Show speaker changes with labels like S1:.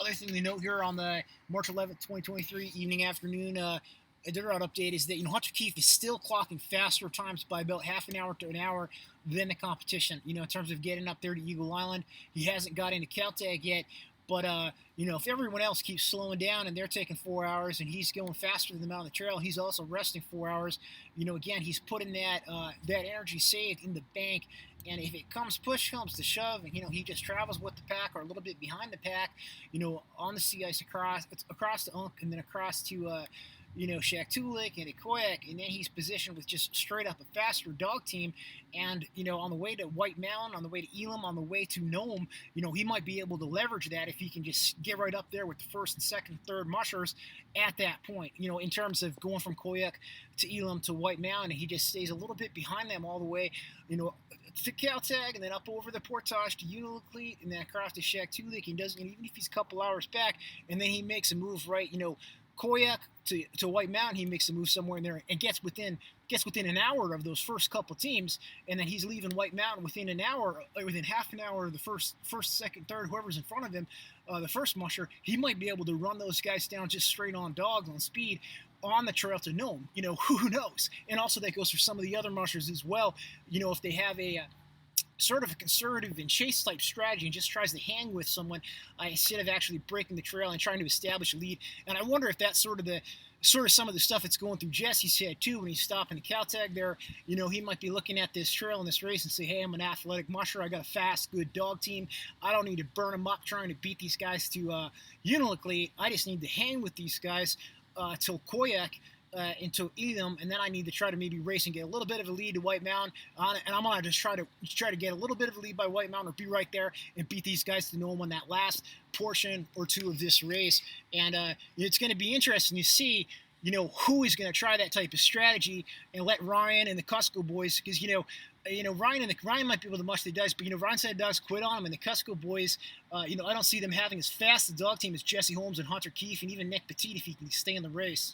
S1: other thing to note here on the March 11th, 2023 evening afternoon dirt route update is that Hunter Keefe is still clocking faster times by about half an hour to an hour than the competition. In terms of getting up there to Eagle Island, he hasn't got into Caltag yet. But if everyone else keeps slowing down and they're taking 4 hours and he's going faster than them on the trail, he's also resting 4 hours. Again, he's putting that energy saved in the bank. And if it push comes to shove, and he just travels with the pack or a little bit behind the pack, on the sea ice across the Unk and then across to Shaktoolik and Ikoyak, and then he's positioned with just straight up a faster dog team. And, on the way to White Mountain, on the way to Elam, on the way to Nome, he might be able to leverage that if he can just get right up there with the first and second, third mushers at that point, in terms of going from Koyak to Elam to White Mountain. He just stays a little bit behind them all the way, to Caltag, and then up over the Portage to Unalakleet, and then across to Shaktoolik. He doesn't, even if he's a couple hours back, and then he makes a move right, Koyak to White Mountain, he makes a move somewhere in there and gets within an hour of those first couple teams, and then he's leaving White Mountain within an hour, within half an hour of the first, second, third, whoever's in front of him, the first musher. He might be able to run those guys down just straight on dogs on speed on the trail to Nome. Who knows? And also that goes for some of the other mushers as well. If they have a sort of a conservative and chase type strategy and just tries to hang with someone instead of actually breaking the trail and trying to establish a lead. And I wonder if that's sort of some of the stuff that's going through Jesse's head too when he's stopping the Caltag there. He might be looking at this trail and this race and say, hey, I'm an athletic musher. I got a fast, good dog team. I don't need to burn them up trying to beat these guys to Unalakleet. I just need to hang with these guys till Koyak. Into Elam, and then I need to try to maybe race and get a little bit of a lead to White Mountain, and I'm gonna just try to get a little bit of a lead by White Mountain or be right there and beat these guys to Nome on that last portion or two of this race. And it's going to be interesting to see who is going to try that type of strategy and let Ryan and the Cusco boys, because Ryan might be able to mush the dice, but Ryan said dogs quit on him, and the Cusco boys, I don't see them having as fast a dog team as Jesse Holmes and Hunter Keefe and even Nick Petit if he can stay in the race.